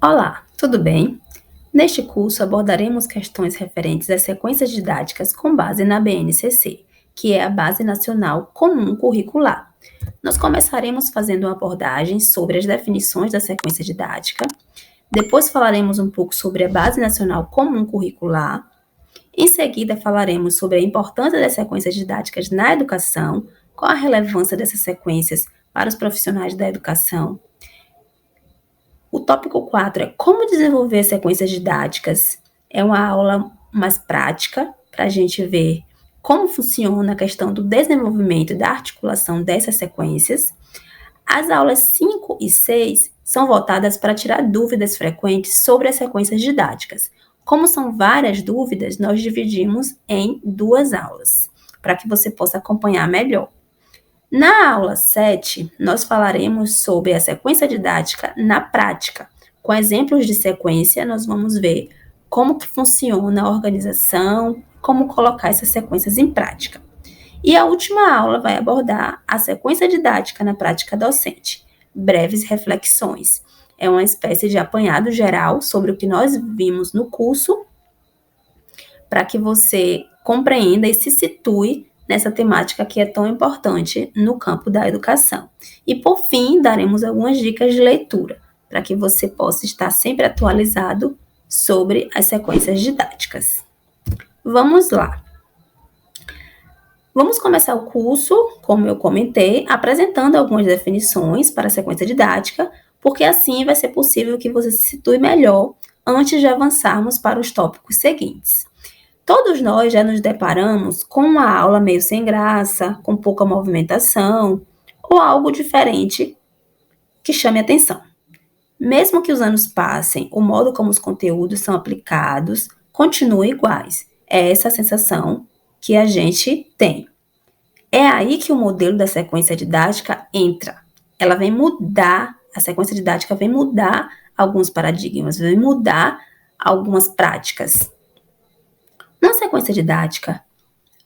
Olá, tudo bem? Neste curso abordaremos questões referentes às sequências didáticas com base na BNCC, que é a Base Nacional Comum Curricular. Nós começaremos fazendo uma abordagem sobre as definições da sequência didática, depois falaremos um pouco sobre a Base Nacional Comum Curricular, em seguida falaremos sobre a importância das sequências didáticas na educação, qual a relevância dessas sequências para os profissionais da educação. O tópico 4 é como desenvolver sequências didáticas. É uma aula mais prática para a gente ver como funciona a questão do desenvolvimento e da articulação dessas sequências. As aulas 5 e 6 são voltadas para tirar dúvidas frequentes sobre as sequências didáticas. Como são várias dúvidas, nós dividimos em 2 aulas, para que você possa acompanhar melhor. Na aula 7, nós falaremos sobre a sequência didática na prática. Com exemplos de sequência, nós vamos ver como que funciona a organização, como colocar essas sequências em prática. E a última aula vai abordar a sequência didática na prática docente. Breves reflexões. É uma espécie de apanhado geral sobre o que nós vimos no curso, para que você compreenda e se situe nessa temática que é tão importante no campo da educação. E, por fim, daremos algumas dicas de leitura, para que você possa estar sempre atualizado sobre as sequências didáticas. Vamos lá. Vamos começar o curso, como eu comentei, apresentando algumas definições para a sequência didática, porque assim vai ser possível que você se situe melhor antes de avançarmos para os tópicos seguintes. Todos nós já nos deparamos com uma aula meio sem graça, com pouca movimentação, ou algo diferente que chame atenção. Mesmo que os anos passem, o modo como os conteúdos são aplicados continua iguais. É essa a sensação que a gente tem. É aí que o modelo da sequência didática entra. Ela vem mudar, a sequência didática vem mudar alguns paradigmas, vem mudar algumas práticas. Uma sequência didática,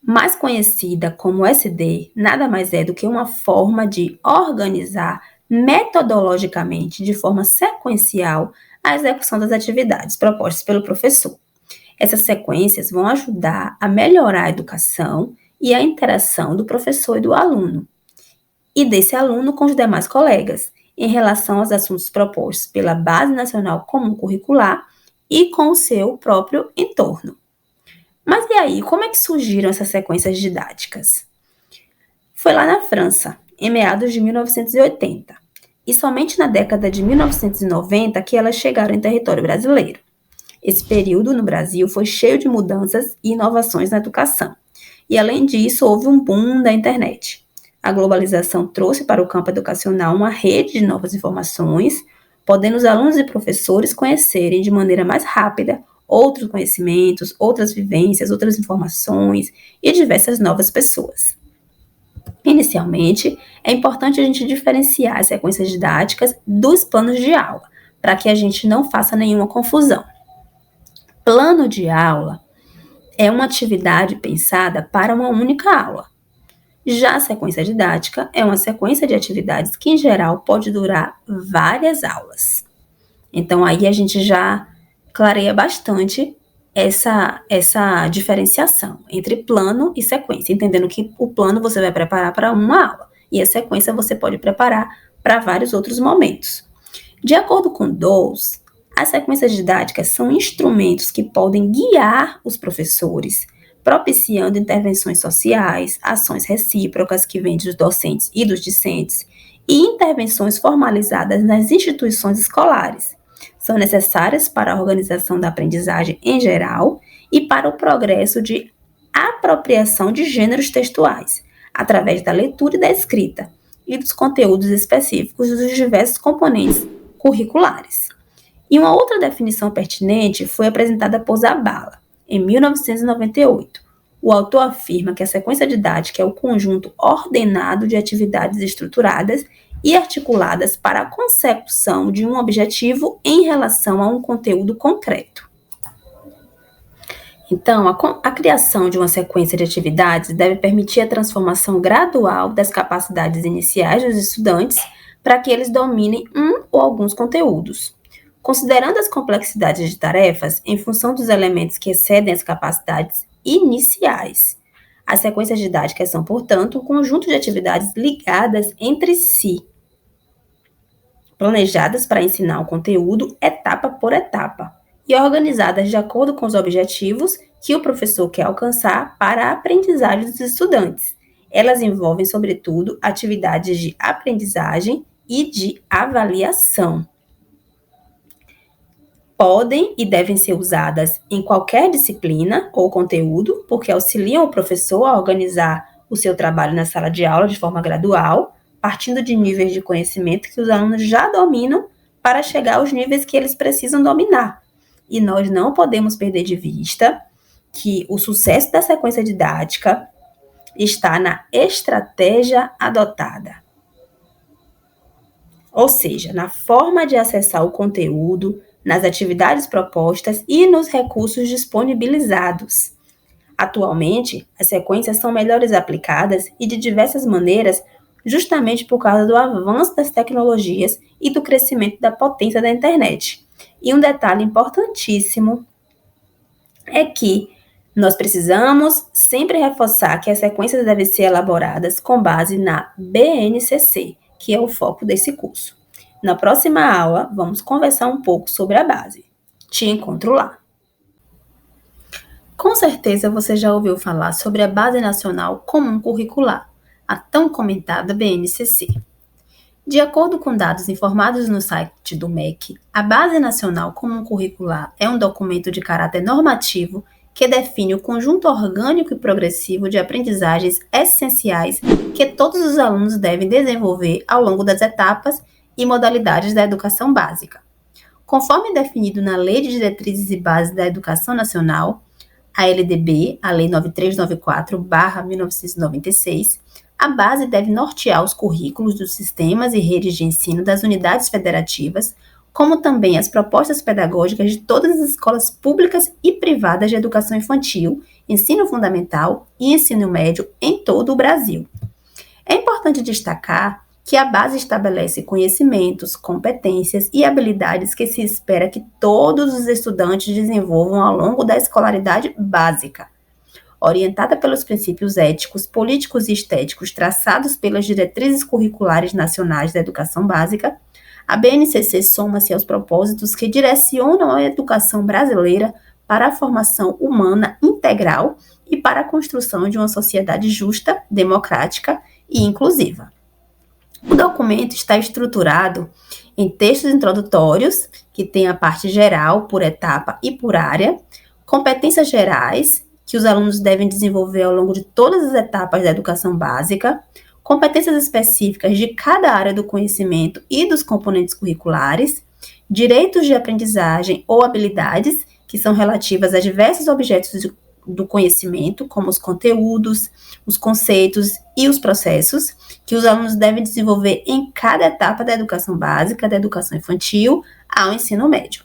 mais conhecida como SD, nada mais é do que uma forma de organizar metodologicamente, de forma sequencial, a execução das atividades propostas pelo professor. Essas sequências vão ajudar a melhorar a educação e a interação do professor e do aluno, e desse aluno com os demais colegas, em relação aos assuntos propostos pela Base Nacional Comum Curricular e com o seu próprio entorno. Mas e aí, como é que surgiram essas sequências didáticas? Foi lá na França, em meados de 1980, e somente na década de 1990 que elas chegaram em território brasileiro. Esse período no Brasil foi cheio de mudanças e inovações na educação, e além disso houve um boom da internet. A globalização trouxe para o campo educacional uma rede de novas informações, podendo os alunos e professores conhecerem de maneira mais rápida outros conhecimentos, outras vivências, outras informações e diversas novas pessoas. Inicialmente, é importante a gente diferenciar as sequências didáticas dos planos de aula, para que a gente não faça nenhuma confusão. Plano de aula é uma atividade pensada para uma única aula. Já a sequência didática é uma sequência de atividades que, em geral, pode durar várias aulas. Então, aí a gente já clareia bastante essa diferenciação entre plano e sequência, entendendo que o plano você vai preparar para uma aula e a sequência você pode preparar para vários outros momentos. De acordo com Dawes, as sequências didáticas são instrumentos que podem guiar os professores, propiciando intervenções sociais, ações recíprocas que vêm dos docentes e dos discentes, e intervenções formalizadas nas instituições escolares. São necessárias para a organização da aprendizagem em geral e para o progresso de apropriação de gêneros textuais, através da leitura e da escrita, e dos conteúdos específicos dos diversos componentes curriculares. E uma outra definição pertinente foi apresentada por Zabala, em 1998. O autor afirma que a sequência didática é o conjunto ordenado de atividades estruturadas e articuladas para a consecução de um objetivo em relação a um conteúdo concreto. Então, a criação de uma sequência de atividades deve permitir a transformação gradual das capacidades iniciais dos estudantes para que eles dominem um ou alguns conteúdos. Considerando as complexidades de tarefas em função dos elementos que excedem as capacidades iniciais, as sequências didáticas são, portanto, um conjunto de atividades ligadas entre si, planejadas para ensinar o conteúdo etapa por etapa e organizadas de acordo com os objetivos que o professor quer alcançar para a aprendizagem dos estudantes. Elas envolvem, sobretudo, atividades de aprendizagem e de avaliação. Podem e devem ser usadas em qualquer disciplina ou conteúdo, porque auxiliam o professor a organizar o seu trabalho na sala de aula de forma gradual, partindo de níveis de conhecimento que os alunos já dominam para chegar aos níveis que eles precisam dominar. E nós não podemos perder de vista que o sucesso da sequência didática está na estratégia adotada. Ou seja, na forma de acessar o conteúdo, nas atividades propostas e nos recursos disponibilizados. Atualmente, as sequências são melhores aplicadas e de diversas maneiras, justamente por causa do avanço das tecnologias e do crescimento da potência da internet. E um detalhe importantíssimo é que nós precisamos sempre reforçar que as sequências devem ser elaboradas com base na BNCC, que é o foco desse curso. Na próxima aula, vamos conversar um pouco sobre a base. Te encontro lá. Com certeza você já ouviu falar sobre a Base Nacional Comum Curricular, a tão comentada BNCC. De acordo com dados informados no site do MEC, a Base Nacional Comum Curricular é um documento de caráter normativo que define o conjunto orgânico e progressivo de aprendizagens essenciais que todos os alunos devem desenvolver ao longo das etapas e modalidades da educação básica. Conforme definido na Lei de Diretrizes e Bases da Educação Nacional, a LDB, a Lei 9394/1996, a base deve nortear os currículos dos sistemas e redes de ensino das unidades federativas, como também as propostas pedagógicas de todas as escolas públicas e privadas de educação infantil, ensino fundamental e ensino médio em todo o Brasil. É importante destacar que a base estabelece conhecimentos, competências e habilidades que se espera que todos os estudantes desenvolvam ao longo da escolaridade básica. Orientada pelos princípios éticos, políticos e estéticos traçados pelas diretrizes curriculares nacionais da educação básica, a BNCC soma-se aos propósitos que direcionam a educação brasileira para a formação humana integral e para a construção de uma sociedade justa, democrática e inclusiva. O documento está estruturado em textos introdutórios, que tem a parte geral, por etapa e por área, competências gerais, que os alunos devem desenvolver ao longo de todas as etapas da educação básica, competências específicas de cada área do conhecimento e dos componentes curriculares, direitos de aprendizagem ou habilidades, que são relativas a diversos objetos do conhecimento, como os conteúdos, os conceitos e os processos, que os alunos devem desenvolver em cada etapa da educação básica, da educação infantil ao ensino médio.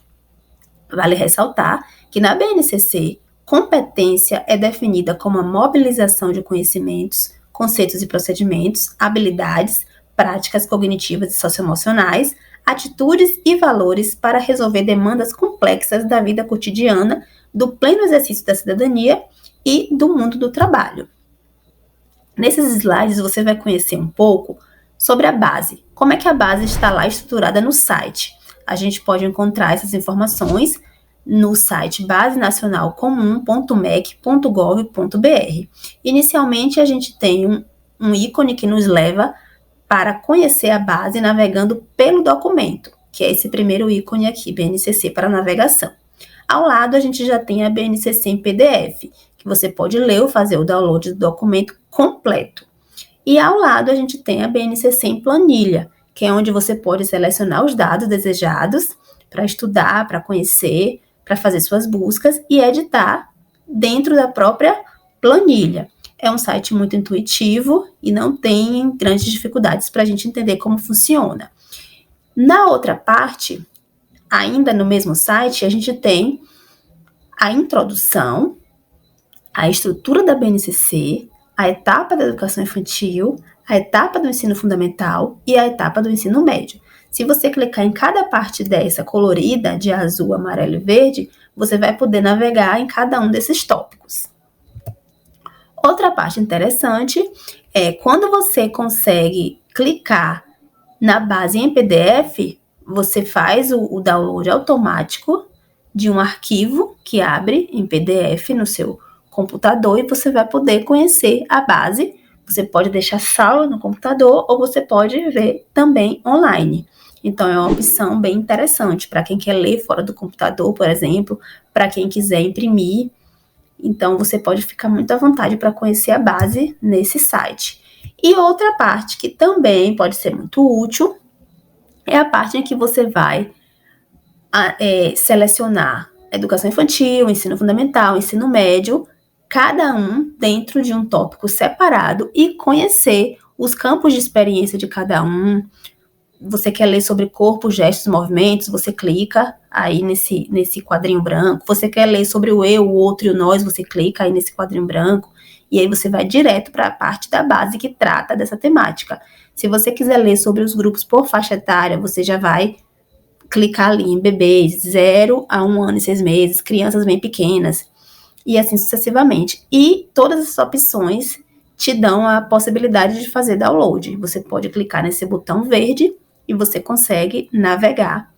Vale ressaltar que na BNCC, competência é definida como a mobilização de conhecimentos, conceitos e procedimentos, habilidades, práticas cognitivas e socioemocionais, atitudes e valores para resolver demandas complexas da vida cotidiana, do pleno exercício da cidadania e do mundo do trabalho. Nesses slides você vai conhecer um pouco sobre a base, como é que a base está lá estruturada no site. A gente pode encontrar essas informações no site basenacionalcomum.mec.gov.br. Inicialmente, a gente tem um ícone que nos leva para conhecer a base navegando pelo documento, que é esse primeiro ícone aqui, BNCC para navegação. Ao lado, a gente já tem a BNCC em PDF, que você pode ler ou fazer o download do documento completo. E ao lado, a gente tem a BNCC em planilha, que é onde você pode selecionar os dados desejados para estudar, para conhecer, para fazer suas buscas e editar dentro da própria planilha. É um site muito intuitivo e não tem grandes dificuldades para a gente entender como funciona. Na outra parte, ainda no mesmo site, a gente tem a introdução, a estrutura da BNCC, a etapa da educação infantil, a etapa do ensino fundamental e a etapa do ensino médio. Se você clicar em cada parte dessa colorida, de azul, amarelo e verde, você vai poder navegar em cada um desses tópicos. Outra parte interessante é quando você consegue clicar na base em PDF, você faz o download automático de um arquivo que abre em PDF no seu computador e você vai poder conhecer a base. Você pode deixar salvo no computador ou você pode ver também online. Então, é uma opção bem interessante para quem quer ler fora do computador, por exemplo, para quem quiser imprimir. Então, você pode ficar muito à vontade para conhecer a base nesse site. E outra parte que também pode ser muito útil é a parte em que você vai selecionar educação infantil, ensino fundamental, ensino médio, cada um dentro de um tópico separado e conhecer os campos de experiência de cada um. Você quer ler sobre corpo, gestos, movimentos, você clica aí nesse quadrinho branco. Você quer ler sobre o eu, o outro e o nós, você clica aí nesse quadrinho branco. E aí você vai direto para a parte da base que trata dessa temática. Se você quiser ler sobre os grupos por faixa etária, você já vai clicar ali em bebês, 0 a 1 ano e 6 meses, crianças bem pequenas, e assim sucessivamente. E todas essas opções te dão a possibilidade de fazer download. Você pode clicar nesse botão verde e você consegue navegar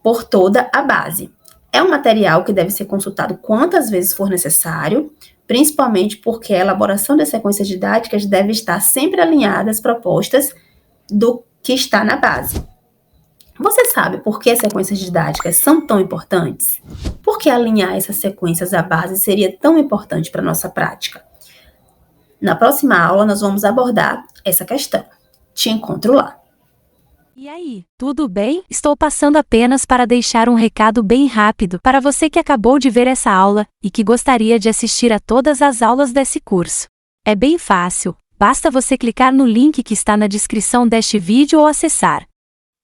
por toda a base. É um material que deve ser consultado quantas vezes for necessário, principalmente porque a elaboração das sequências didáticas deve estar sempre alinhada às propostas do que está na base. Você sabe por que as sequências didáticas são tão importantes? Por que alinhar essas sequências à base seria tão importante para a nossa prática? Na próxima aula, nós vamos abordar essa questão. Te encontro lá. E aí, tudo bem? Estou passando apenas para deixar um recado bem rápido para você que acabou de ver essa aula e que gostaria de assistir a todas as aulas desse curso. É bem fácil, basta você clicar no link que está na descrição deste vídeo ou acessar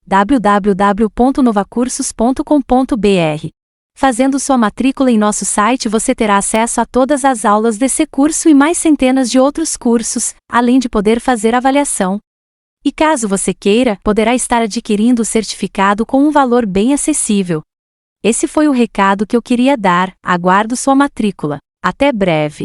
www.novacursos.com.br. Fazendo sua matrícula em nosso site, você terá acesso a todas as aulas desse curso e mais centenas de outros cursos, além de poder fazer avaliação. E caso você queira, poderá estar adquirindo o certificado com um valor bem acessível. Esse foi o recado que eu queria dar, aguardo sua matrícula. Até breve!